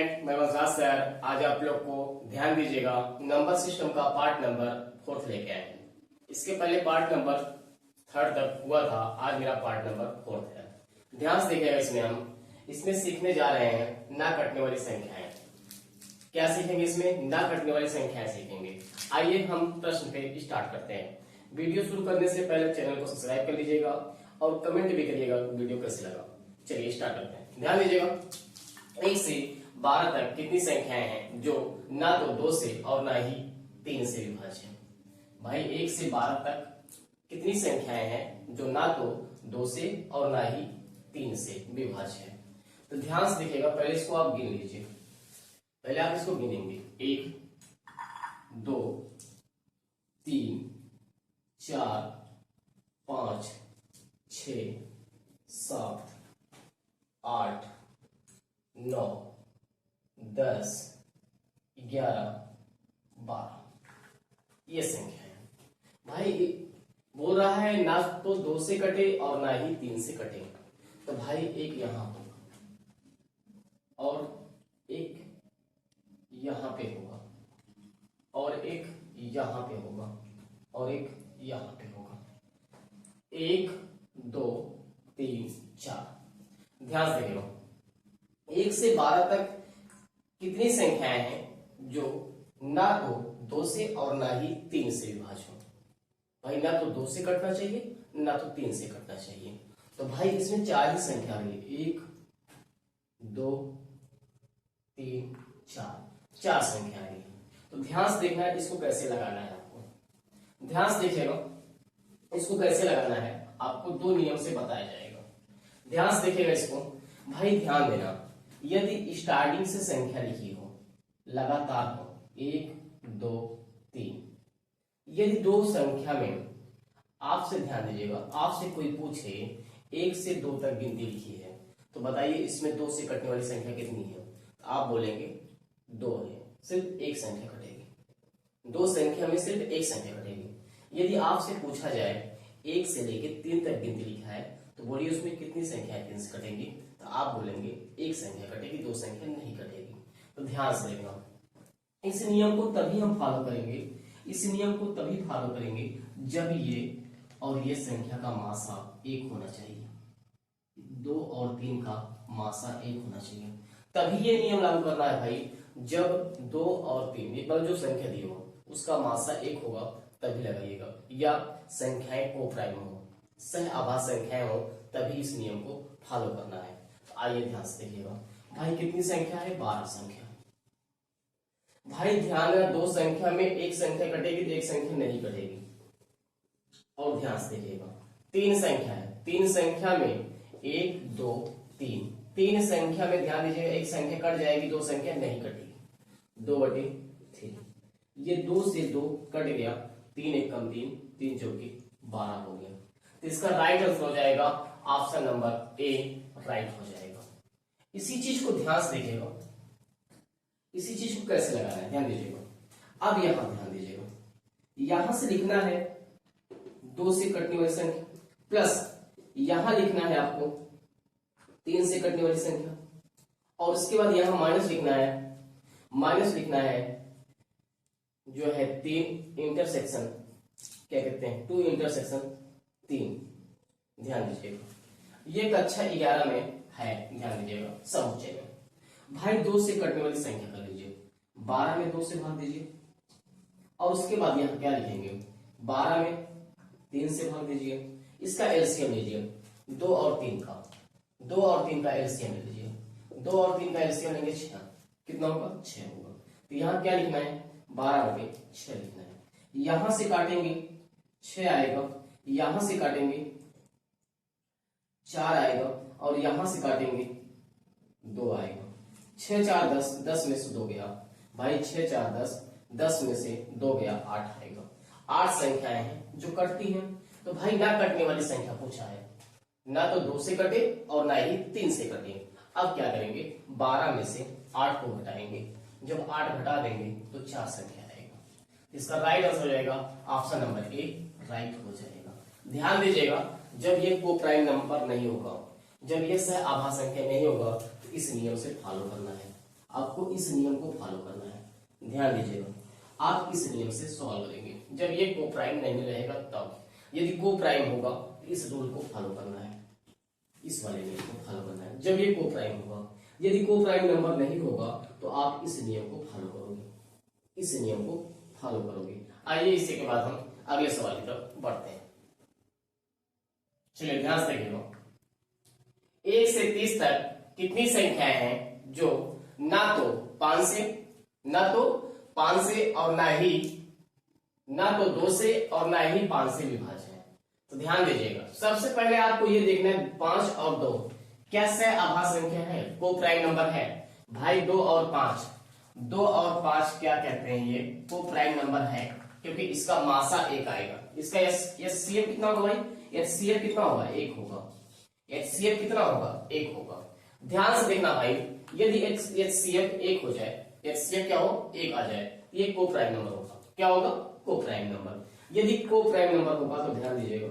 Student, मैं वजाद sir आज आप लोग को ध्यान दीजिएगा नंबर सिस्टम का पार्ट नंबर 4 लेके आए हैं। इसके पहले पार्ट नंबर 3 तक हुआ था, आज मेरा पार्ट नंबर 4 है। ध्यान से देखिएगा, इसमें सीखने जा रहे हैं ना कटने वाली संख्याएं। क्या सीखेंगे? इसमें ना कटने वाली संख्याएं सीखेंगे। आइए हम प्रश्न पे स्टार्ट करते हैं। वीडियो शुरू करने से पहले चैनल को सब्सक्राइब कर लीजिएगा और कमेंट भी करिएगा वीडियो कैसे लगा। चलिए स्टार्ट करते हैं। ध्यान दीजिएगा, 1 से 12 तक कितनी संख्याएं हैं जो ना तो 2 से और ना ही 3 से विभाज्य है? भाई 1 से 12 तक कितनी संख्याएं हैं जो ना तो 2 से और ना ही 3 से विभाज्य है? तो ध्यान से देखिएगा, पहले इसको आप गिन लीजिए। पहले आप इसको गिनेंगे, 1 2 3 4 5 6 7 8 9 10 11 12 ये संख्या है। भाई बोल रहा है ना तो 2 से कटे और ना ही 3 से कटे, तो भाई एक यहां होगा और एक यहां पे होगा और एक यहां पे होगा और एक यहां पे होगा। 1 2 3 4। ध्यान से देखो, 1 से 12 तक कितनी संख्याएं हैं जो ना तो 2 से और ना ही 3 से विभाज्य हो? भाई ना तो 2 से कटना चाहिए ना तो 3 से कटना चाहिए। तो भाई इसमें 4 ही संख्या आ रही है, 1 2 3 4 संख्या आ रही है। तो ध्यान से देखना है इसको कैसे लगाना है आपको। ध्यान से देखिएगा, इसको कैसे लगाना है आपको 2 नियम से बताया जाएगा। ध्यान से देखिएगा इसको। भाई ध्यान देना, यदि स्टार्टिंग से संख्या लिखी हो, लगातार हो, 1 2 3, यदि 2 संख्या में आपसे, ध्यान दीजिएगा, आपसे कोई पूछे 1 से 2 तक गिनती लिखी है, तो बताइए इसमें 2 से कटने वाली संख्या कितनी है? तो आप बोलेंगे 2 है, सिर्फ एक संख्या कटेगी। 2 संख्या में सिर्फ एक संख्या कटेगी। यदि आपसे पूछा जाए 1 से लेकर 3 तक गिनती लिखा है, तो बोलिए उसमें कितनी संख्याएं 3 से कटेंगी? तो आप बोलेंगे एक संख्या कटेगी, 2 संख्या नहीं कटेगी। तो ध्यान से देखना, इस नियम को तभी हम फॉलो करेंगे, इस नियम को तभी फॉलो करेंगे जब ये और ये संख्या का मासा 1 होना चाहिए। 2 और 3 का मासा 1 होना चाहिए, तभी ये नियम लागू करना है भाई। जब 2 और 3 ये जो संख्या दी हो उसका मासा 1 होगा तभी लगाइएगा, या संख्याएं को प्राइम हो, सह आभास संख्याएं हो, तभी इस नियम को फॉलो करना है। तो आइए ध्यान से देखिएगा, भाई कितनी संख्या है? 12 संख्या। भाई ध्यान है, 2 संख्या में एक संख्या कटेगी तो एक संख्या नहीं कटेगी। और ध्यान से देखिएगा, 3 संख्या है, 3 संख्या में 1 2 3, 3 संख्या में ध्यान दीजिएगा एक संख्या कट जाएगी, 2 संख्या नहीं कटेगी। 2/3, ये 2 से 2 कट गया, 3 1 कम 3, 3 चौकी 12 हो गया। तो इसका राइट आंसर हो जाएगा ऑप्शन नंबर ए, राइट हो जाएगा। इसी चीज को ध्यान से देखिएगा, इसी चीज को कैसे लगाना है ध्यान दीजिएगा। अब यहां ध्यान दीजिएगा, यहां से लिखना है 2 से कटने वाली संख्या, प्लस यहां लिखना है आपको 3 से कटने वाली संख्या, और उसके बाद यहां माइनस लिखना है, माइनस लिखना है जो है 3 इंटरसेक्शन, क्या कहते हैं 2 इंटरसेक्शन 3। ध्यान दीजिएगा, ये कक्षा 11 में है, ध्यान दीजिएगा समुच्चय में। भाई 2 से कटने वाली संख्या कर लीजिए, 12 में 2 से भाग दीजिए, और उसके बाद यहां क्या लिखेंगे? 12 में 3 से भाग दीजिए, इसका एलसीएम लीजिए 2 और 3 का, 2 और 3 का एलसीएम लीजिए, 2 और 3 का एलसीएम लेंगे 6, कितना होगा? 6 होगा। तो यहां क्या लिखना है? 12/6 लिखना है। यहां से काटेंगे 6 आएगा, यहां से काटेंगे 4 आएगा, और यहां से काटेंगे 2 आएगा। 6 4 10, 10 में से 2 गया भाई, 6 4 10, 10 में से 2 गया, 8 आएगा। 8 संख्याएं हैं जो कटती हैं। तो भाई ना कटने वाली संख्या पूछा है, ना तो 2 से कटे और ना ही 3 से कटे। अब क्या करेंगे? 12 में से 8 को घटाएंगे, जब 8 घटा देंगे तो 4 संख्या आएगा। इसका राइट आंसर हो जाएगा ऑप्शन नंबर ए, राइट हो जाएगा। ध्यान दीजिएगा, जब ये को प्राइम नंबर नहीं होगा, जब ये सह आभास संख्या नहीं होगा, तो इस नियम से फॉलो करना है। आपको इस नियम को फॉलो करना है। ध्यान दीजिएगा, आप इस नियम से सॉल्व करेंगे जब ये को प्राइम नहीं रहेगा तब। यदि को प्राइम होगा तो इस रूल को फॉलो करना है, इस वाले नियम को फॉलो करना है जब ये को प्राइम होगा। यदि को प्राइम नंबर नहीं होगा तो आप इस नियम को फॉलो करोगे, इस नियम को फॉलो करोगे। आइए इसी के बाद हम अगले सवाल की तरफ बढ़ते हैं। चलिए ध्यान से देखिएगा, 1 से 30 तक कितनी संख्याएं हैं जो ना तो 5 से और ना तो 2 से और ना ही 5 से विभाज्य है। तो ध्यान दीजिएगा, सबसे पहले आपको ये देखना है 5 और 2 क्या सह आभास संख्या है, को प्राइम नंबर है। भाई 2 और 5 क्या कहते हैं, ये को प्राइम नंबर है क्योंकि इसका मासा 1 आएगा। इसका एचसीएफ कितना होगा भाई, एचसीएफ कितना होगा, 1 होगा। एचसीएफ कितना होगा, 1 होगा। ध्यान से देखना भाई, यदि एचसीएफ 1 हो जाए, एचसीएफ क्या हो, 1 आ जाए, ये को प्राइम नंबर होगा। क्या होगा, को प्राइम नंबर। यदि को प्राइम नंबर होगा तो ध्यान दीजिएगा,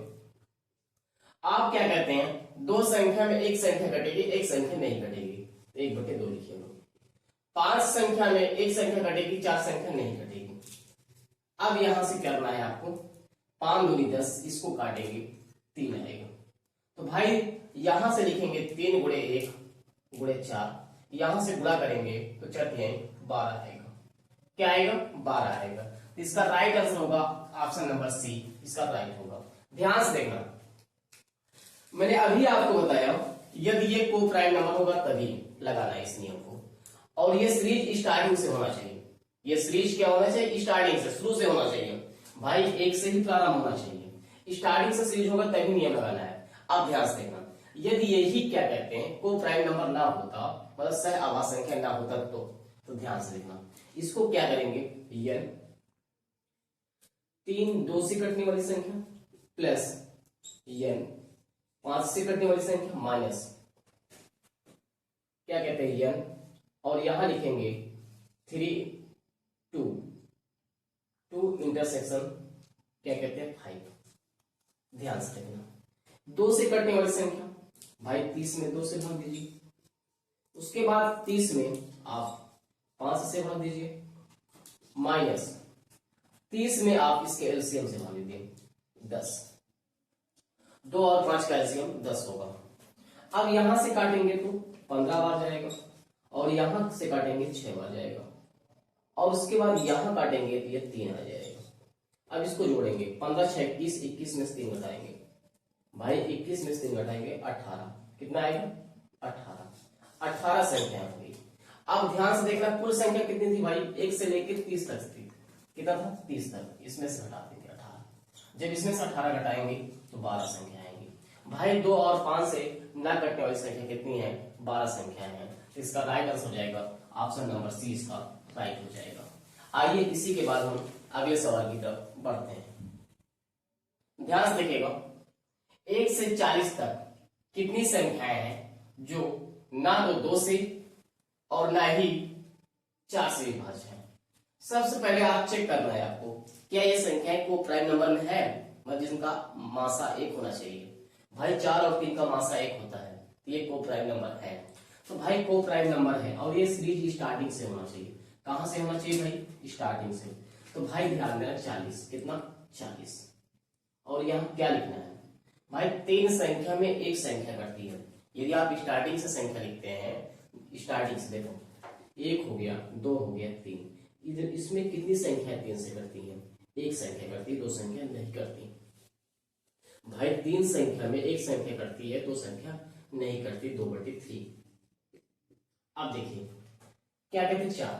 आप क्या कहते हैं, दो संख्या में एक संख्या घटेगी, एक संख्या नहीं घटेगी, 1/2 लिखिए। 5 संख्या में एक संख्या घटेगी, 4 संख्या नहीं घटेगी। अब यहां से करना है आपको 5 दूनी 10, इसको काटेंगे 3 आएगा। तो भाई यहां से लिखेंगे 3 गुणे 1 गुणे 4, यहां से गुणा करेंगे तो 4 12 आएगा। क्या आएगा, 12 आएगा। तो इसका राइट आंसर होगा ऑप्शन नंबर सी, इसका राइट होगा। ध्यान से देखना, मैंने अभी आपको बताया यदि ये को प्राइम नंबर होगा तभी लगाना है इस नियम को, और ये सीरीज स्टार्टिंग से होना चाहिए। ये सीरीज क्या होना चाहिए, स्टार्टिंग से, शुरू से होना चाहिए भाई, 1 से ही प्रारंभ होना चाहिए। स्टार्टिंग से सीरीज होगा तभी नियम लगाना है। आप ध्यान से देखना, यदि यही क्या कहते हैं को प्राइम नंबर ना होता, मतलब सह आभास संख्या ना होता तो ध्यान से देखना, इसको क्या करेंगे, n 3 2 से कटने वाली संख्या प्लस n 5 से कटने वाली संख्या माइनस क्या कहते हैं n, और यहां लिखेंगे 3 2 इंटरसेक्शन क्या कहते हैं 5। ध्यान से देखना, 2 से कटने वाली संख्या भाई 30 में 2 से भाग दीजिए, उसके बाद 30 में आप 5 से भाग दीजिए, माइनस 30 में आप इसके एलसीएम से भाग दीजिए 10। 2 और 5 का एलसीएम 10 होगा। अब यहां से काटेंगे तो 15 बार जाएगा, और यहां से काटेंगे 6 बार जाएगा, और उसके बाद यहां काटेंगे तो ये 3 आ जाएगा। अब इसको जोड़ेंगे, 15 6 21, 21 में से 3 घटाएंगे भाई, 21 में से 3 घटाएंगे 18, कितना आएगा 18 संख्या होगी। अब ध्यान से देखना, कुल संख्या कितनी थी भाई, 1 से लेकर 30 तक थी, कितना था 30 तक, इसमें से घटा देंगे 18। जब इसमें से 18 घटाएंगे तो 12 संख्या आएंगी। भाई 2 और 5 से ना कटने वाली संख्या कितनी है, 12 संख्या है। तो इसका राइट आंसर हो जाएगा ऑप्शन नंबर सी, इसका राइट हो जाएगा। आइए इसी के बाद हम अगले सवाल की तरफ बढ़ते हैं। ध्यान से देखिएगा, 1 से 40 तक कितनी संख्याएं हैं जो ना तो 2 से और ना ही 4 से विभाज्य है। सबसे पहले आप चेक करना है आपको, क्या ये संख्याएं को प्राइम नंबर में है, मतलब जिनका मासा 1 होना चाहिए। भाई 4 और 3 का मासा 1 होता है, तो ये को प्राइम नंबर है। तो भाई को प्राइम नंबर है और ये सीरीज स्टार्टिंग से होना चाहिए। कहां से होना चाहिए भाई, स्टार्टिंग से। तो भाई ध्यान देना 40, कितना 40, और यहाँ क्या लिखना है भाई, 3 संख्या में एक संख्या घटती है। यदि आप स्टार्टिंग से संख्या लिखते हैं, स्टार्टिंग से देखो 1 हो गया, 2 हो गया, 3, इधर इसमें कितनी संख्या 3 से करती है, एक संख्या करती है, 2 संख्या नहीं करती। भाई 3 संख्या में एक संख्या करती है, 2 संख्या नहीं करती, 2/3। अब देखिए क्या कहते हैं 4,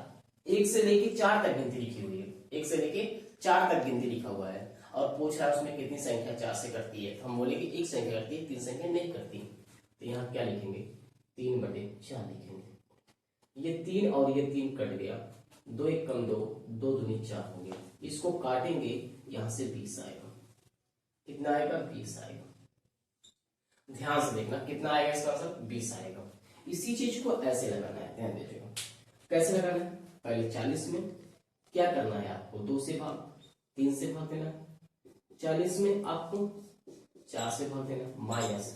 1 से लेके 4 तक गिनती लिखी हुई है, 1 से लेके 4 तक गिनती लिखा हुआ है, और पूछ रहा है उसमें कितनी संख्या 4 से करती है। तो हम बोलेंगे एक संख्या करती है, 3 संख्या नहीं करती। तो यहाँ क्या लिखेंगे, 3/4 लिखेंगे। ये 3 और ये 3 कट गया, 2 1 कम 2, 2 दूनी 4 हो गया। इसको काटेंगे, यहां से 20 आएगा। कितना आएगा, 20 आएगा। ध्यान से देखना कितना आएगा इसका आंसर, 20 आएगा। इसी चीज को ऐसे लगाना है, ध्यान दीजिएगा कैसे लगाना है। पहले 40 में क्या करना है आपको, 2 से भाग, 3 से भाग देना, 40 में आपको 4 से भाग देना, माइनस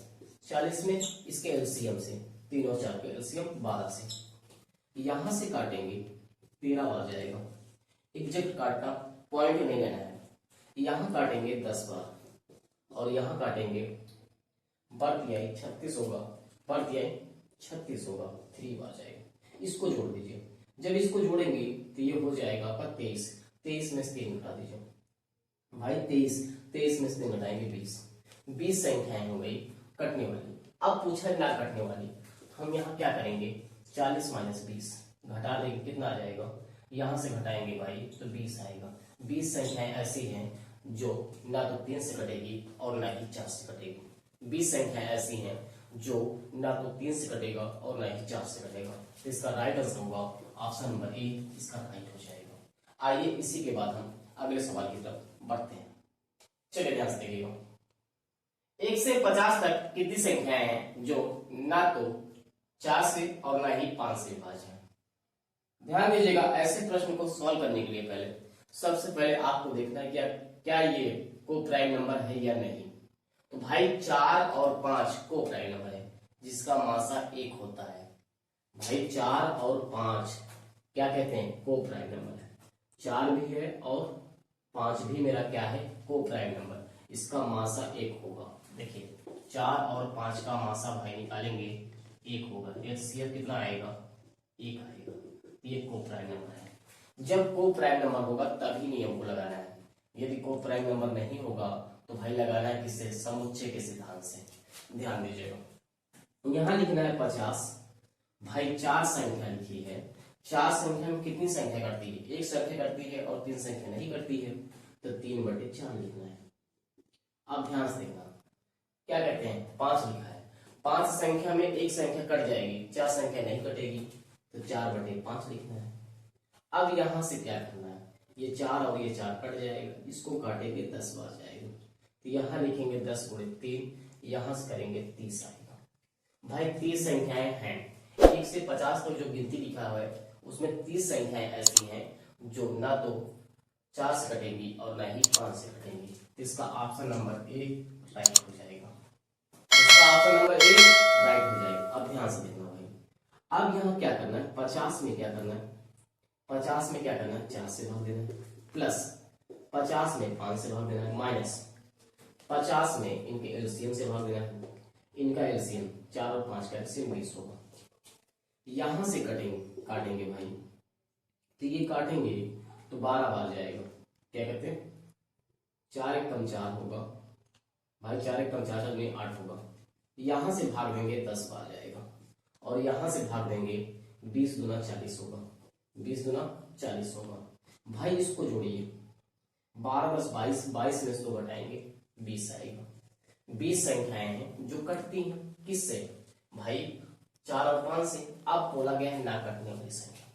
40 में इसके एलसीएम से, 3 और 4 के एलसीएम 12 से। यहां से काटेंगे 13 बार जाएगा, एग्जैक्ट काटना, पॉइंट नहीं लेना है। यहां काटेंगे 10 बार और यहां काटेंगे, बढ़ दिया 36 होगा, बढ़ दिया 36 होगा, 3 बार जाएगा। इसको जोड़ दीजिए, जब इसको जोड़ेंगे तो ये हो जाएगा आपका 23, 23 में से 3 घटा दीजिए भाई, 23 में से 3 घटाएंगे 20 संख्याएं हो गई कटने वाली। अब पूछा ना कटने वाली, हम यहाँ क्या करेंगे, 40 माइनस 20 घटा देंगे, कितना आ जाएगा, यहां से घटाएंगे भाई तो 20 आएगा। 20 संख्याएं ऐसी हैं जो ना तो 3 से कटेगी और ना ही 4 से कटेगी। 20 संख्याएं ऐसी हैं जो ना तो 3 से कटेगा और ना ही 4 से कटेगा। तो इसका राइट आंसर होगा ऑप्शन नंबर ए, इसका राइट हो जाएगा। आइए इसी के बाद हम अगले सवाल की तरफ बढ़ते हैं। चलिए ध्यान से देखिएगा, 1 से 50 तक कितनी संख्याएं हैं जो ना तो 4 से और ना ही 5 से विभाज्य है। ध्यान दीजिएगा, ऐसे प्रश्न को सॉल्व करने के लिए पहले सबसे पहले आपको देखना है क्या ये को प्राइम नंबर है या नहीं। तो भाई 4 और 5 को प्राइम नंबर है जिसका मासा 1 होता है। भाई 4 और 5 क्या कहते हैं, को प्राइम नंबर है। 4 भी है और 5 भी मेरा क्या है, को प्राइम नंबर, इसका मासा 1 होगा। देखिए 4 और 5 का मासा भाई निकालेंगे 1 होगा, एचसीएफ कितना आएगा, 1 आएगा। ये को प्राइम नंबर है। जब को प्राइम नंबर होगा तभी नियम को लगाना है, यदि को प्राइम नंबर नहीं होगा तो भाई लगाना है किससे, समुच्चय के सिद्धांत से। ध्यान दीजिएगा, यहां लिखना है 50, भाई 4 संख्या लिखी है, 4 संख्या में कितनी संख्या कटती है, 1 संख्या कटती है और 3 संख्या नहीं कटती है, तो 3/4 लिखना है। अब ध्यान से देखना, क्या कहते हैं, 5 लिखा है, 5 संख्या में 1 संख्या कट जाएगी, 4 संख्या नहीं कटेगी, तो 4/5 लिखना है। अब यहां से क्या करना है, ये 4 और ये 4 कट जाएगा, इसको काटेंगे 10 बार जाएगा, तो यहां लिखेंगे 10 × 3, यहां से करेंगे 30 आएगा। भाई 30 संख्याएं हैं, 1 से 50 तक जो गिनती लिखा हुआ है उसमें 30 संख्याएं ऐसी हैं जो ना तो 4 से कटेंगी और ना ही 5 से कटेंगी। इसका ऑप्शन नंबर ए राइट हो जाएगा, इसका ऑप्शन नंबर ए राइट हो जाएगा। अब ध्यान से देखना भाई, अब यहाँ क्या करना है, 50 में क्या करना है, 50 में क्या करना है, 4 से भाग देना है, प्लस 50 में 5 से भाग देना है, माइनस 50 में इनके एलसीएम से भाग देना है, इनका एलसीएम 4 और 5 का एलसीएम 20 होगा। यहां से काटेंगे भाई, तो ये काटेंगे तो 12 बार जाएगा, क्या कहते हैं, 4 × 4 होगा भाई, 4 × 4 में 8 होगा। यहां से भाग देंगे 10 बार जाएगा और यहां से भाग देंगे 20 × 40 होगा, 20 × 40 होगा। भाई इसको जोड़िए, 12 + 22, 22 में से 2 घटाएंगे 20 आएगा। 20 संख्याएं हैं जो कटती हैं किससे, भाई 4 और 5 से। अब बोला गया है ना कटने वाली संख्या,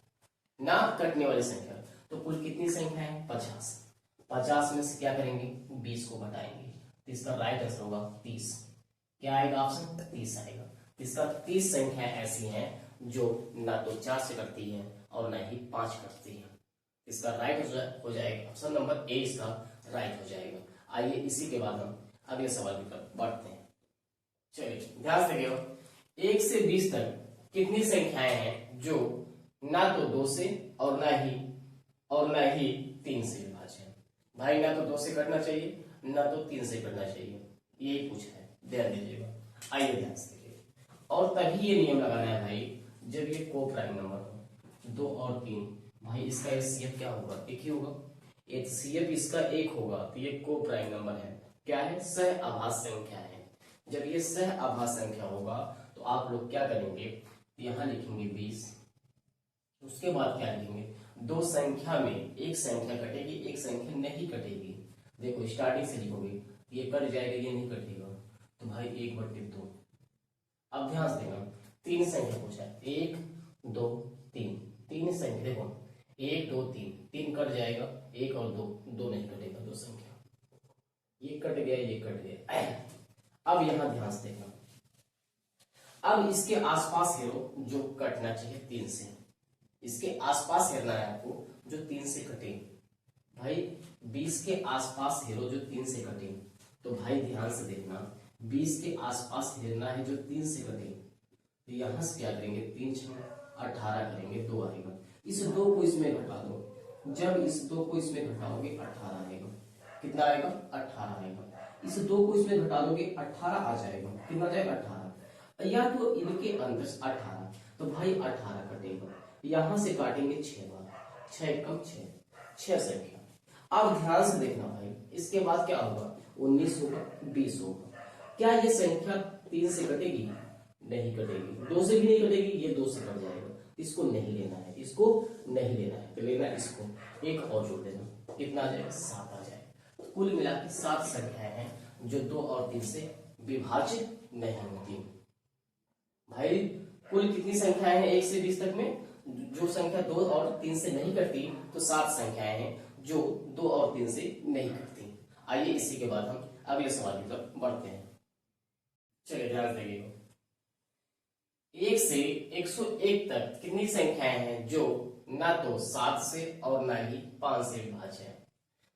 ना कटने वाली संख्या, तो कुल कितनी संख्या है, 50। 50 में से क्या करेंगे, 20 को घटाएंगे, तो इसका राइट आंसर होगा 30। क्या आएगा ऑप्शन, 30 आएगा। इसका 30 संख्या ऐसी हैं जो ना तो 4 से कटती है और ना ही 5 कटती है। इसका राइट हो जाएगा ऑप्शन नंबर ए, इसका राइट हो जाएगा। आइए इसी के बाद हम अगले सवाल की तरफ बढ़ते हैं। चलिए ध्यान से देखिएगा, 1 से 20 तक कितनी संख्याएं हैं जो ना तो 2 से और ना ही 3 से विभाज्य है। भाई ना तो 2 से कटना चाहिए, ना तो 3 से कटना चाहिए, यही पूछा है, ध्यान दीजिएगा। आइए ध्यान से देखिए, और तभी ये नियम लगाना है भाई जब ये को प्राइम नंबर हो, 2 और 3। भाई इसका एचसीएफ क्या होगा, 1 ही होगा, एचसीएफ इसका 1 होगा, तो ये को प्राइम नंबर है, क्या है, सह आभास संख्या है। जब ये सह आभास संख्या होगा तो आप लोग क्या करेंगे, यहां लिखेंगे 20, उसके बाद क्या लिखेंगे, 2 संख्या में 1 संख्या कटेगी, 1 संख्या नहीं कटेगी। देखो स्टार्टिंग से लिखोगे, ये कट जाएगा, ये नहीं कटेगा, तो भाई 1/2। अब ध्यान से देखना, 3 संख्या पूछा है, 1 2 3, 3 संख्या, देखो 1 2 3, 3 कट जाएगा, 1 और 2 नहीं कटेगा, 2 संख्या, ये कट गया, ये कट गया। अब यहां ध्यान से देखना, अब इसके आसपास हेरो जो कटना चाहिए 3 से, इसके आसपास हेरना है आपको जो 3 से कटे। भाई 20 के आसपास हेरो जो 3 से कटे, तो भाई ध्यान से देखना, 20 के आसपास हेरना है जो 3 से कटे, तो यहां से क्या करेंगे, 3 × 18 करेंगे, 2 आएगा। इस 2 को इसमें घटा दो, जब इस 2 को इसमें घटाओगे 18 आएगा। कितना आएगा? 18 आएगा। इस 2 को इसमें घटा दोगे 18 आ जाएगा। कितना जाएगा? 18। या तो इनके अंदर 18, तो भाई 18 कटेगा, यहां से काटेंगे 6 बार, 6 कम 6, 6 संख्या। अब ध्यान से देखना भाई, इसके बाद क्या होगा? 19 होगा, 20 होगा। क्या ये संख्या 3 से कटेगी? नहीं कटेगी। 2 से भी नहीं कटेगी, ये 2 से कट जाएगा। इसको नहीं लेना है, इसको नहीं लेना है, तो लेना इसको, एक और जोड़ देना। कितना आ जाएगा? 7 आ जाएगा। तो कुल मिला के 7 संख्याएं हैं जो 2 और 3 से विभाजित नहीं होती। भाई कुल कितनी संख्याएं हैं 1 से 20 तक में? जो संख्या 2 और 3 से नहीं कटती, तो 7 संख्याएं हैं जो 2 और 3 से नहीं कटती। आइए इसी के बाद हम अगले सवाल की तरफ बढ़ते हैं। चलिए ध्यान देंगे, 1 से 101 तक कितनी संख्याएं हैं जो ना तो 7 से और ना ही 5 से विभाज्य है?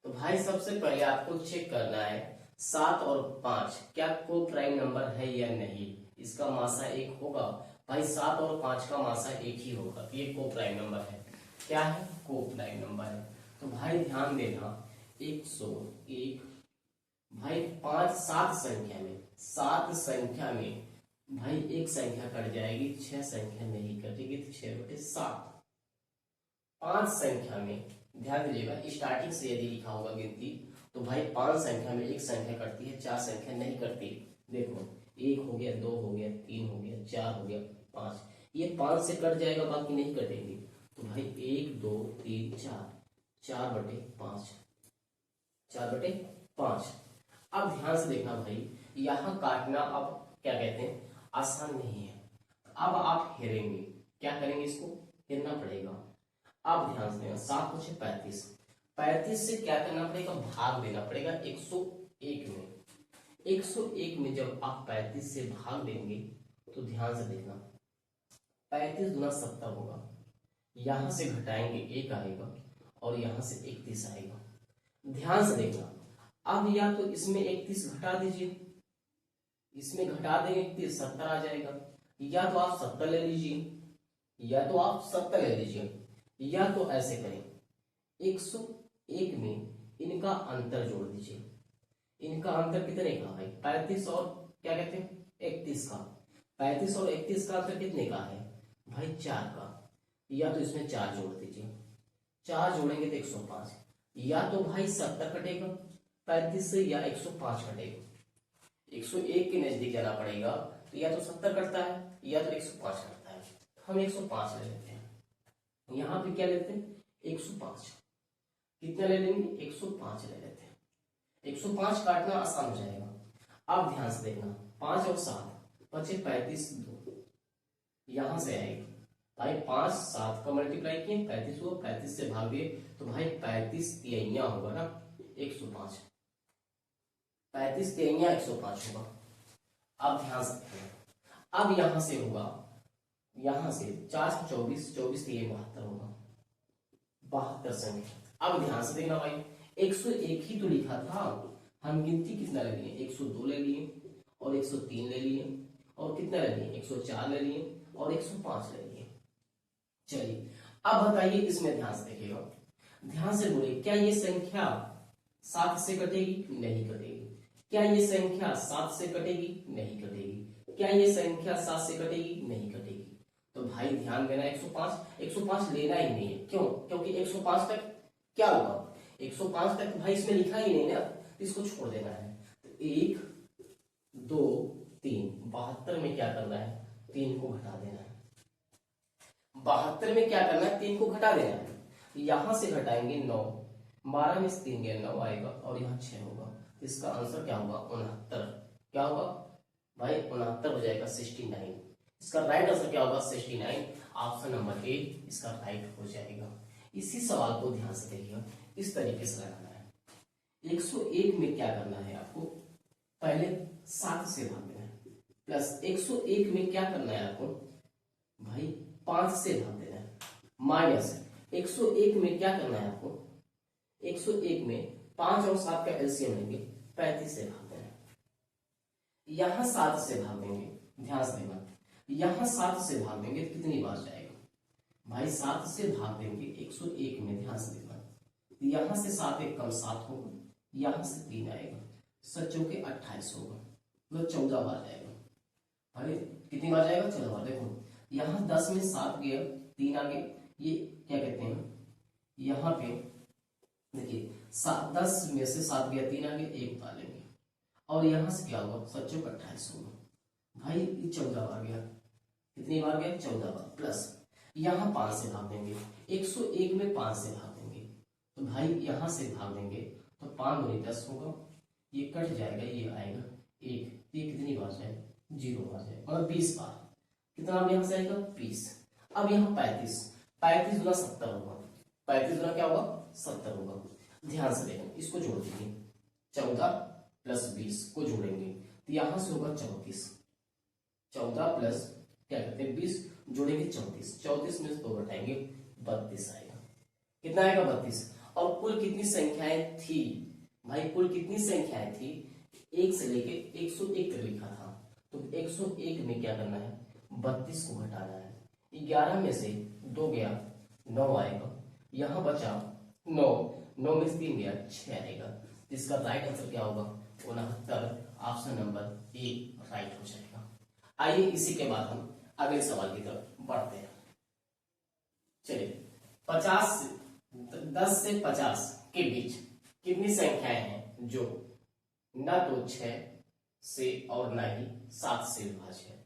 तो भाई सबसे पहले आपको चेक करना है 7 और 5 क्या को प्राइम नंबर है या नहीं। इसका मासा 1 होगा। भाई 7 और 5 का मासा 1 ही होगा, ये को प्राइम नंबर है। क्या है? को प्राइम नंबर है। तो भाई ध्यान देना, 101 भाई 7 संख्या में, 7 संख्या में भाई एक संख्या कट जाएगी, 6 संख्या नहीं कटेगी, तो 6/7। 5 संख्या में ध्यान दीजिएगा, स्टार्टिंग से यदि लिखा होगा गिनती, तो भाई 5 संख्या में एक संख्या कटती है, 4 संख्या नहीं कटती। देखो 1 हो गया, 2 हो गया, 3 हो गया, 4 हो गया, 5, ये 5 से कट जाएगा, बाकी नहीं कटेगी। तो भाई 1 2 3 4, 4/5, 4/5। अब ध्यान से देखना भाई, यहां काटना अब क्या कहते हैं, आसान नहीं है। अब आप हेरेंगे, क्या करेंगे? इसको हेरना पड़ेगा। अब ध्यान से देना, 7 × 6 35, 35 से क्या करना पड़ेगा? भाग देना पड़ेगा 101 में। 101 में जब आप 35 से भाग देंगे, तो ध्यान से देखना, 35 × 70 होगा, यहां से घटाएंगे 1 आएगा, और यहां से 31 आएगा। ध्यान से देखना, अब या तो इसमें 31 घटा दीजिए, इसमें घटा देंगे 31, 70 आ जाएगा। या तो आप 70 ले लीजिए, या तो आप 70 ले लीजिए, या तो ऐसे करें, 101 में इनका अंतर जोड़ दीजिए। इनका अंतर कितने का भाई? 35 और क्या कहते हैं 31 का। 35 और 31 का अंतर कितने का है भाई? 4 का। या तो इसमें 4 जोड़ दीजिए, 4 जोड़ेंगे तो 105। या तो भाई 70 कटेगा 35 से, या 105 कटेगा। 101 के नजदीक जाना पड़ेगा, तो या तो 70 कटता है, या तो 105 कटता है। हम 105 ले लेते हैं। यहां पे क्या लेते हैं? 105। कितना ले लेंगे? 105 ले लेते हैं। 105 काटना आसान हो जाएगा। अब ध्यान से देखना, 5 और 7 बचे 35, 2 यहां से आएगी भाई। 5 7 का मल्टीप्लाई किए 35 हुआ, 35 से भाग दिए, तो भाई 35 तिहाइयां होगा ना 105, 35 तिहाइयां 105 होगा। अब ध्यान से देखना, अब यहां से होगा, यहां से 4 से 24, 24 तिहाई 72 होगा, 72 संख्या। अब ध्यान से देखना भाई, 101 ही तो लिखा था, हम गिनती कितना ले लिए? 102 ले लिए, और 103 ले लिए, और कितना ले लिए? 104 ले लिए, और 105 ले लिए। चलिए अब बताइए, इसमें ध्यान से देखिएगा, ध्यान से बोलिए, क्या ये संख्या 7 से कटेगी? नहीं कटेगी। क्या ये संख्या 7 से कटेगी? नहीं कटेगी। क्या ये संख्या 7 से कटेगी? नहीं कटेगी। तो भाई ध्यान देना, 105 लेना ही नहीं है। क्यों? क्योंकि 105 तक क्या होगा? 105 तक भाई इसमें लिखा ही नहीं ना, इसको छोड़ देना है। तो 1 2 3, 72 में क्या करना है? 3 को घटा देना है। 72 में क्या करना है? 3 को घटा देना है। यहां से घटाएंगे 9, 12 में से 3 गया 9 आएगा, और यहाँ 6 होगा। इसका आंसर क्या होगा? 69। क्या होगा भाई? 69 हो जाएगा, 69। इसका राइट आंसर क्या होगा? 69। ऑप्शन नंबर ए इसका राइट हो जाएगा। इसी सवाल को ध्यान से देखिएगा, इस तरीके से लगाना है। 101 में क्या करना है आपको? पहले 7 से भाग देना है, प्लस 101 में क्या करना है आपको भाई? 5 से भाग देना है, माइनस 101 में क्या करना है आपको? 101 में 5 और 7 का एलसीएम लेंगे, 35 से भाग देना है। यहां 7 से भाग देंगे, ध्यान से देखना, यहां 7 से भाग देंगे तो कितनी बार जाएगा? भाई 7 से भाग देंगे 101 में, ध्यान से देखना। तो यहां से 7 एक कम 7 होगा, यहां से 3 आएगा, 7 चौके 28 होगा, मतलब 14 बार जाएगा। भाई कितनी बार जाएगा? 14 बार। देखो यहाँ 10 में 7 गया, 3 आगे, ये क्या कहते हैं, यहाँ पे देखिए 10 में से 7 गया, 3 आगे, 1 उतारेंगे, और यहाँ से क्या होगा? 7 चौके 28 होगा। भाई ये 14 बार गया, कितनी बार गया? 14 बार। प्लस यहाँ 5 से भाग देंगे, 101 में 5 से भाग देंगे, तो भाई यहाँ से भाग देंगे तो 5 दूनी 10 होगा, ये कट जाएगा, ये आएगा 1, ये कितनी बार जाए? 0 बार जाए, मतलब 20 बार। कितना यहाँ से आएगा? 20। अब यहाँ 35, 35 गुना 70 होगा, 35 गुना क्या होगा? 70 होगा। ध्यान से देखना, इसको जोड़ देंगे, 14 प्लस 20 को जोड़ेंगे तो यहाँ से होगा 34, 14 प्लस क्या कहते हैं 20, जोड़ेंगे 34, 34 में से 2 घटाएंगे 32 आएगा। कितना आएगा? 32। और कुल कितनी संख्याएं थी? भाई कुल कितनी संख्याएं थी? 1 से लेके 101 तक लिखा था, तो 101 में क्या करना है? 32 को घटाना है। 11 में से 2 गया, 9 आएगा, यहाँ बचा 9, 9 में से 3 गया, 6 आएगा। इसका राइट आंसर क्या होगा? 69। ऑप्शन नंबर ए राइट हो जाएगा। आइए इसी के बाद हम अगले सवाल की तरफ बढ़ते हैं। चलिए 10 से 50 के बीच कितनी संख्याएं हैं जो न तो 6 से और न ही 7 से विभाज्य है?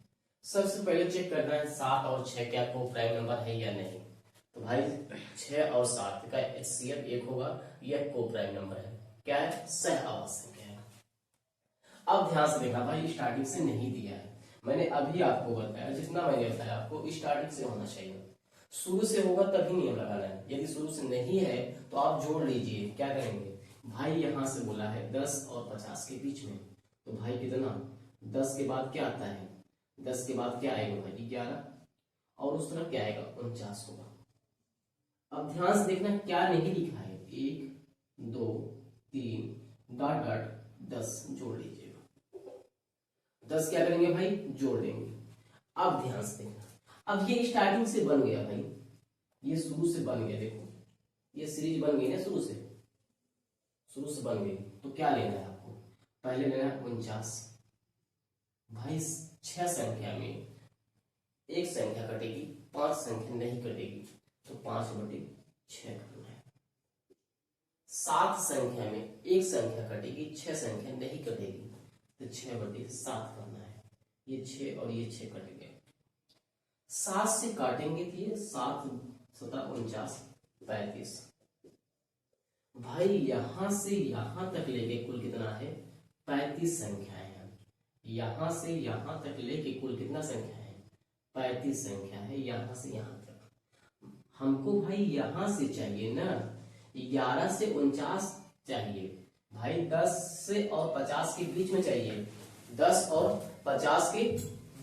सबसे पहले चेक करना है 7 और 6 क्या को प्राइम नंबर है या नहीं। तो भाई 6 और 7 का एचसीएफ 1 होगा, यह को प्राइम नंबर है, क्या है? सह आवाज संख्या है। अब ध्यान से देखना भाई, स्टार्टिंग से नहीं दिया है, मैंने अभी आपको बताया, जितना मैंने बताया आपको स्टार्टिंग से होना चाहिए, शुरू से होगा तभी नियम लगाना है। यदि शुरू से नहीं है तो आप जोड़ लीजिए। क्या करेंगे भाई? यहां से बोला है 10 और 50 के बीच में, तो भाई कितना? 10 के बाद क्या आता है? 10 के बाद क्या आएगा भाई? 11, और उस तरफ क्या आएगा? 49 होगा। अब ध्यान से देखना क्या नहीं लिखा है, 1 2 3 डॉट डॉट 10 जोड़ लीजिएगा। 10 क्या करेंगे भाई? जोड़ देंगे। अब ध्यान से देखना, अब ये स्टार्टिंग से बन गया भाई, ये शुरू से बन गया, देखो ये सीरीज बन गई ना, शुरू से बन गई, तो क्या लेना है आपको? पहले लेना है 49। भाई 6 संख्या में एक संख्या कटेगी, 5 संख्या नहीं कटेगी, तो 5/6 करना है। 7 संख्या में एक संख्या कटेगी, 6 संख्या नहीं कटेगी, तो 6/7 करना है। ये 6 और ये 6 कट गए, 7 से काटेंगे तो ये 7 7 49 35। भाई यहां से यहां तक लेके कुल कितना है? 35 संख्याएं हैं। यहां से यहां तक लेके कुल कितना संख्या है? 35 संख्या है, यहां से यहां तक। हमको भाई यहां से चाहिए ना 11 से 49 चाहिए भाई, 10 से और 50 के बीच में चाहिए, 10 और 50 के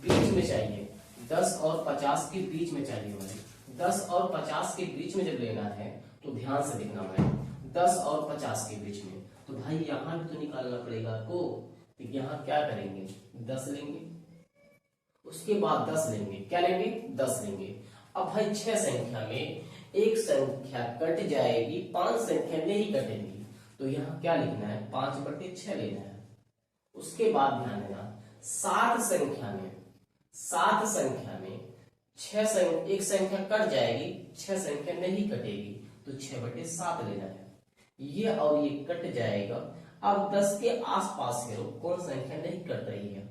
बीच में चाहिए, 10 और 50 के बीच में चाहिए भाई। 10 और 50 के बीच में जब लेना है तो ध्यान से देखना भाई, 10 और 50 के बीच में, तो भाई यहां भी तो निकालना पड़ेगा आपको। तो यहां क्या करेंगे? 10 लेंगे, उसके बाद 10 लेंगे, क्या लेंगे? 10 लेंगे। अब भाई 6 संख्या में एक संख्या कट जाएगी, 5 संख्या नहीं कटेगी, तो यहाँ क्या लिखना है? 5/6 लेना है। उसके बाद ध्यान देना 7 संख्या में एक संख्या कट जाएगी, 6 संख्या नहीं कटेगी, तो 6/7 लेना है। ये और ये कट जाएगा। अब 10 के आसपास है, कौन संख्या नहीं कट रही है?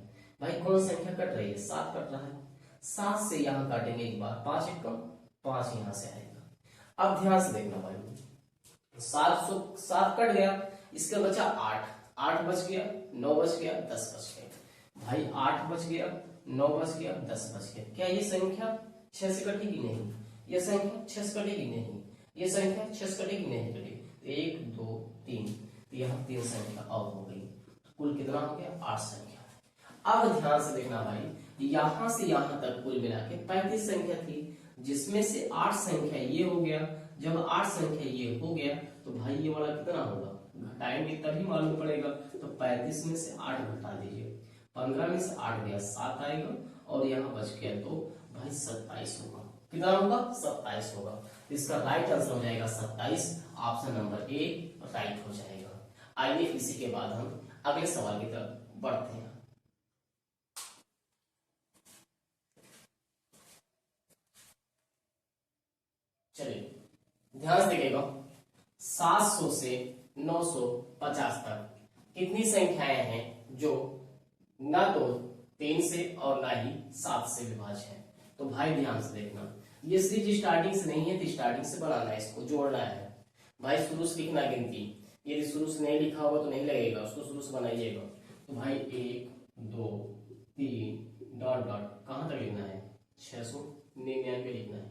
भाई कौन संख्या कट रही है? 7 कट रहा है, 7 से यहां काटेंगे एक बार, 5 एक कम, 5 यहां से आएगा। अब ध्यान से देखना भाई, 7 कट गया, इसका बचा 8 बच गया, 9 बच गया, 10 बच गया। भाई 8 बच गया, 9 बच गया, 10 बच गया। क्या ये संख्या 6 से कटेगी? नहीं। ये संख्या 6 से कटेगी? नहीं। ये संख्या 6 से कटेगी? नहीं कटेगी। 1 2 3, तो यहाँ 3 संख्या और हो गई, कुल कितना हो गया? 8 संख्या। अब ध्यान से देखना भाई, यहां से यहां तक कुल मिला के 35 संख्या थी, जिसमें से 8 संख्या ये हो गया। जब 8 संख्या ये हो गया तो भाई ये वाला कितना होगा? घटाएंगे तभी मालूम पड़ेगा। तो 35 में से 8 घटा दीजिए, 15 में से 8 गया 7 आएगा, और यहाँ बच गया तो भाई 27 होगा। कितना होगा 27 होगा। इसका राइट आंसर हो जाएगा 27। ऑप्शन नंबर ए राइट हो जाएगा। आइए इसी के बाद हम अगले सवाल की तरफ बढ़ते हैं। चलिए ध्यान से देखिएगा, 700 से 950 तक कितनी संख्याएं हैं जो ना तो 3 से और ना ही 7 से विभाज्य है। तो भाई ध्यान से देखना, ये सीरीज स्टार्टिंग से नहीं है तो स्टार्टिंग से बनाना है, इसको जोड़ना है भाई। शुरू से लिखना गिनती, यदि शुरू से नहीं लिखा होगा तो नहीं लगेगा, उसको शुरू से बनाइएगा। तो भाई 1 2 3 डॉट डॉट कहां तक लिखना है 699 लिखना है,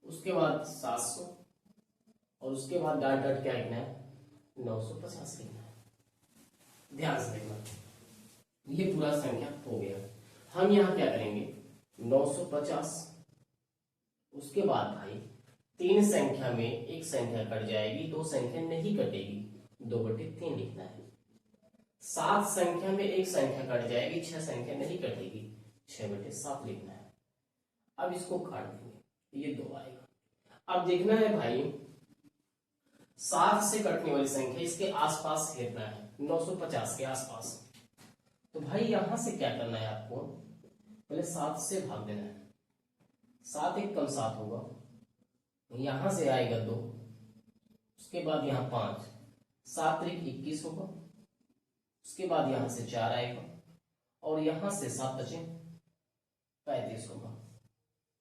उसके बाद 700 और उसके बाद डॉट डॉट क्या लिखना है 950 लिखना है। ध्यान से देखना, ये पूरा संख्या हो गया। हम यहाँ क्या करेंगे 950, उसके बाद भाई 3 संख्या में एक संख्या कट जाएगी, 2 संख्या नहीं कटेगी, 2/3 लिखना है। 7 संख्या में एक संख्या कट जाएगी, 6 संख्या नहीं कटेगी, 6/7 लिखना है। अब इसको काट देंगे, ये 2 आएगा। अब देखना है भाई 7 से कटने वाली संख्या इसके आसपास घेरना है, 950 के आसपास। तो भाई यहां से क्या करना है आपको, पहले 7 से भाग देना है, 7 एक कम 7 होगा, यहां से आएगा 2, उसके बाद यहाँ 5, 7 त्रिक 21 होगा, उसके बाद यहां से 4 आएगा और यहां से 7 बचे 35 होगा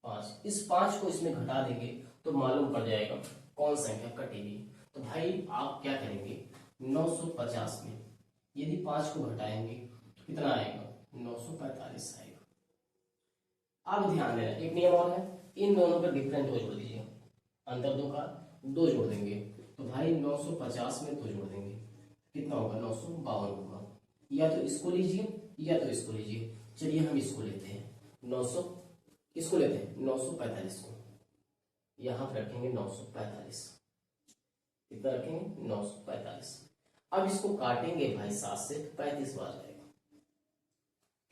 5। इस 5 को इसमें घटा देंगे तो मालूम पड़ जाएगा कौन संख्या कटेगी। तो भाई आप क्या करेंगे 950 में यदि 5 को घटाएंगे तो कितना आएगा 945 आएगा। अब ध्यान देना, एक नियम और है, इन दोनों का डिफरेंट 2 जोड़ दीजिए, अंतर 2 का 2 जोड़ देंगे। तो भाई 950 में 2 जोड़ देंगे कितना होगा 952 होगा। या तो इसको लीजिए या तो इसको लीजिए। चलिए हम इसको लेते हैं 900, इसको लेते हैं 945 को, यहां पर रखेंगे 945, कितना रखेंगे 945। अब इसको काटेंगे भाई 7 से, 35 बार जाएगा।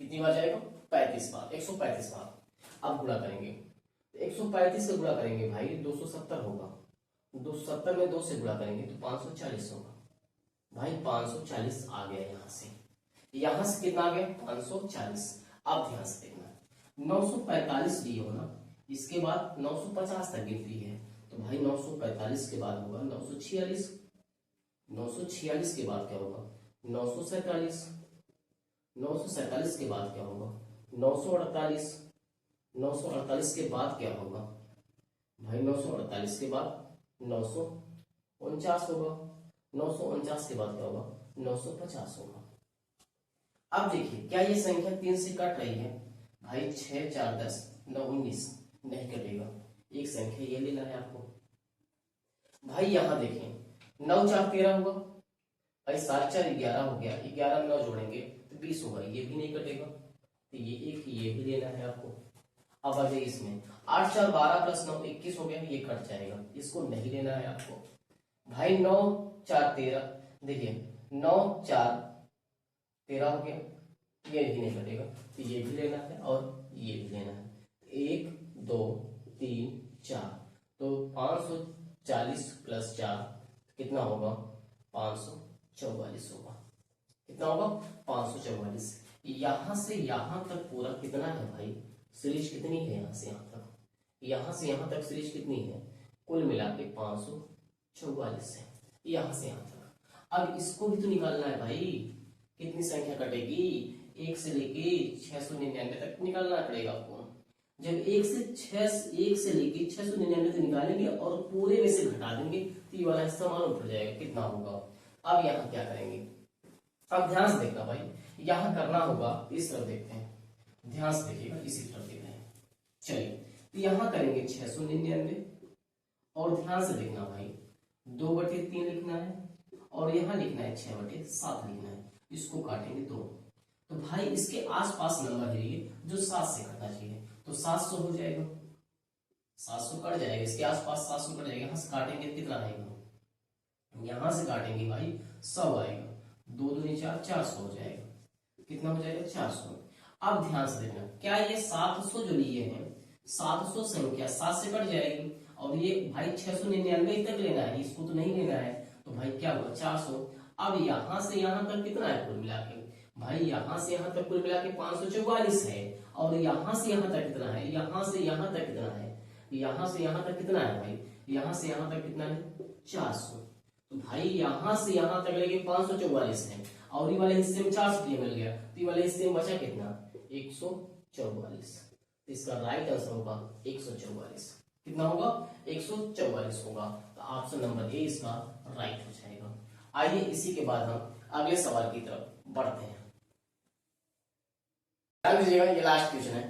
कितनी बार जाएगा 35 बार, 135 बार। अब गुणा करेंगे, 135 से गुणा करेंगे भाई 270 होगा, 270 में 2 से गुणा करेंगे तो 540 होगा। भाई 540 आ गया यहां से कितना आ गया 540। अब ध्यान से देखना 945 लिए हो ना, इसके बाद 950 तक गिनती है, तो भाई 945 के बाद होगा 946, 946 के बाद क्या होगा 947, 947 के बाद क्या होगा 948, 948 के बाद क्या होगा भाई 948 के बाद 949 होगा, 949 के बाद क्या होगा 950 होगा। अब देखिए क्या ये संख्या 3 से कट रही है भाई, 6 4 10 9 19 नहीं कटेगा, एक संख्या ये लेना है आपको। भाई यहां देखें 9 4 13 होगा भाई, 7 4 11 हो गया, 11 में 9 जोड़ेंगे तो 20 होगा, ये भी नहीं कटेगा, तो ये एक ये भी लेना है आपको। अब आ जाइए इसमें 8 4 12 प्लस 9 21 हो गया, ये कट जाएगा, इसको नहीं लेना है आपको। भाई 9 4 13, देखिए 9 4 13 हो गया, ये भी नहीं कटेगा, तो ये भी लेना है और ये भी लेना है। 1 2 3 4, तो 540 प्लस 4 कितना होगा 544 होगा। कितना होगा 544। यहां से यहां तक पूरा कितना है भाई, सीरीज कितनी है यहां से यहां तक, यहां से यहां तक सीरीज कितनी है, कुल मिला के 544 है यहां से यहां तक। अब इसको भी तो निकालना है भाई, कितनी संख्या कटेगी 1 से लेके 699 तक निकालना पड़ेगा आपको। जब 1 से लेके 699 तक निकालेंगे और पूरे में से घटा देंगे तो ये वाला हिस्सा मालूम पड़ जाएगा कितना होगा। अब यहाँ क्या करेंगे, अब ध्यान से देखना भाई, यहाँ करना होगा इस तरफ, देखते हैं ध्यान से देखिएगा, इसी तरफ देख रहे हैं। चलिए तो यहाँ करेंगे 699 और ध्यान से देखना भाई 2/3 लिखना है और यहाँ लिखना है 6/7 लिखना है, इसको काटेंगे 2। तो भाई इसके आसपास नंबर है ये जो 7 से कटना चाहिए, तो 700 हो जाएगा, 700 कट जाएगा, इसके आसपास 700 कट जाएगा, यहाँ से काटेंगे कितना आएगा, यहां से काटेंगे भाई 100 आएगा, 2 दूनी 4 400 हो जाएगा, कितना हो जाएगा 400। अब ध्यान से देखना क्या ये 700 जो लिए हैं 700 संख्या 7 से कट जाएगी, और ये भाई 699 तक लेना है, इसको तो नहीं लेना है, तो भाई क्या हुआ 400। अब यहां से यहां तक कितना है कुल मिला के, भाई यहां से यहां तक कुल मिला के 544 है, और यहां से यहां तक कितना है, यहां से यहां तक कितना है, यहां से यहां तक कितना है भाई, यहां से यहां तक कितना है 400। तो भाई यहां से यहां तक लेके 544 है, और ये वाले हिस्से में 400 मिल गया, तो ये वाले हिस्से में बचा कितना 144। तो इसका राइट आंसर होगा 144। कितना होगा 144 होगा, तो ऑप्शन नंबर ए इसका राइट हो जाएगा। आइए इसी के बाद हम अगले सवाल की तरफ बढ़ते हैं। ध्यान दीजिएगा, ये लास्ट क्वेश्चन है।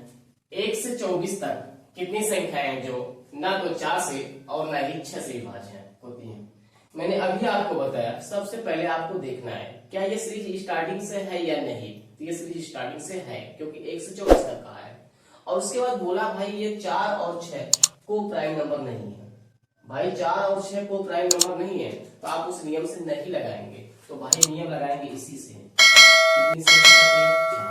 1 से 24 तक कितनी संख्याएं हैं जो ना तो 4 से और ना ही 6 से विभाज्य होती हैं। मैंने अभी आपको बताया, सबसे पहले आपको देखना है क्या ये सीरीज स्टार्टिंग से है या नहीं। तो ये सीरीज स्टार्टिंग से है, क्योंकि 1 से 24 तक का है। और उसके बाद बोला भाई ये 4 और 6 को प्राइम नंबर नहीं है। भाई 4 और 6 को प्राइम नंबर नहीं है, तो आप उस नियम से नहीं लगाएंगे। तो भाई नियम लगाएंगे इसी से, कितनी संख्या कट रही 4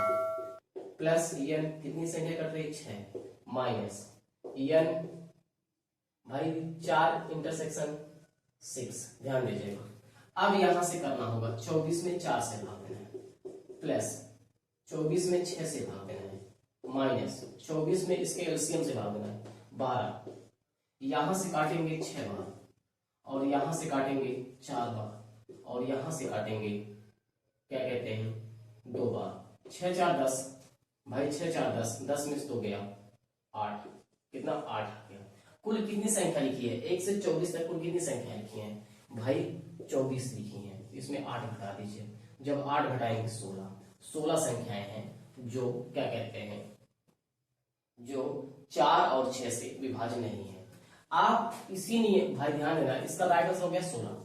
प्लस n कितनी संख्या कट रही 6 माइनस n भाई 4 इंटरसेक्शन 6। ध्यान दीजिएगा, अब यहां से करना होगा 24 में 4 से भाग देना है, प्लस 24 में 6 से भाग देना है, माइनस 24 में इसके एलसीएम से भाग देना है 12। यहां से काटेंगे 6 बार, और यहां से काटेंगे 4 बार, और यहां से काटेंगे क्या कहते हैं 2 बार। 6 4 10 भाई, 6 4 10, 10 में से 2 गया 8, कितना 8 आ गया। कुल कितनी संख्या लिखी है 1 से 24 तक, कुल कितनी संख्या लिखी है भाई 24 लिखी है। इसमें 8 घटा दीजिए, जब 8 घटाएंगे 16 संख्याएं हैं जो क्या कहते हैं, जो 4 और 6 से विभाज्य नहीं है। आप इसी नियम, भाई ध्यान देना, इसका राइट आंसर हो गया 16।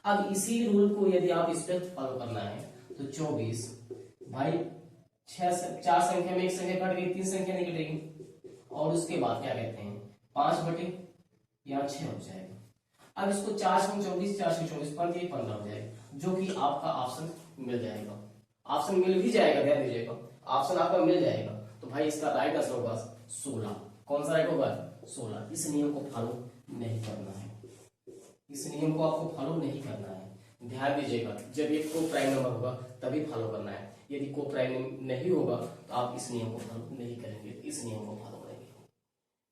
अब इसी रूल को यदि आप इस पर फॉलो करना है तो 24 भाई 4 संख्या में एक संख्या कट गई, 3 संख्या नहीं कटेगी, और उसके बाद क्या कहते हैं 5 बटे यहाँ 6 हो जाएगा। अब इसको 4 से 24, 4 से 24 15 हो जाएगा, जो कि आपका ऑप्शन मिल जाएगा। ऑप्शन मिल भी जाएगा, ध्यान दीजिएगा, ऑप्शन आपका मिल जाएगा। तो भाई इसका राइट आंसर होगा 16। कौन सा राइट होगा 16। इस नियम को फॉलो नहीं करना है, इस नियम को आपको फॉलो नहीं करना है। ध्यान दीजिएगा, जब ये को प्राइम नंबर होगा तभी फॉलो करना है। यदि को प्राइम नहीं होगा तो आप इस नियम को फॉलो नहीं करेंगे, इस नियम को फॉलो करेंगे,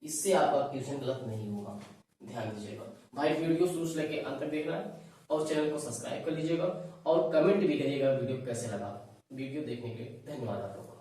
इससे आपका क्वेश्चन गलत नहीं होगा। ध्यान दीजिएगा भाई, वीडियो शुरू से लेकर अंत तक देखना है, और चैनल को सब्सक्राइब कर लीजिएगा, और कमेंट भी करिएगा वीडियो कैसे लगा। वीडियो देखने के लिए धन्यवाद आप लोगों को।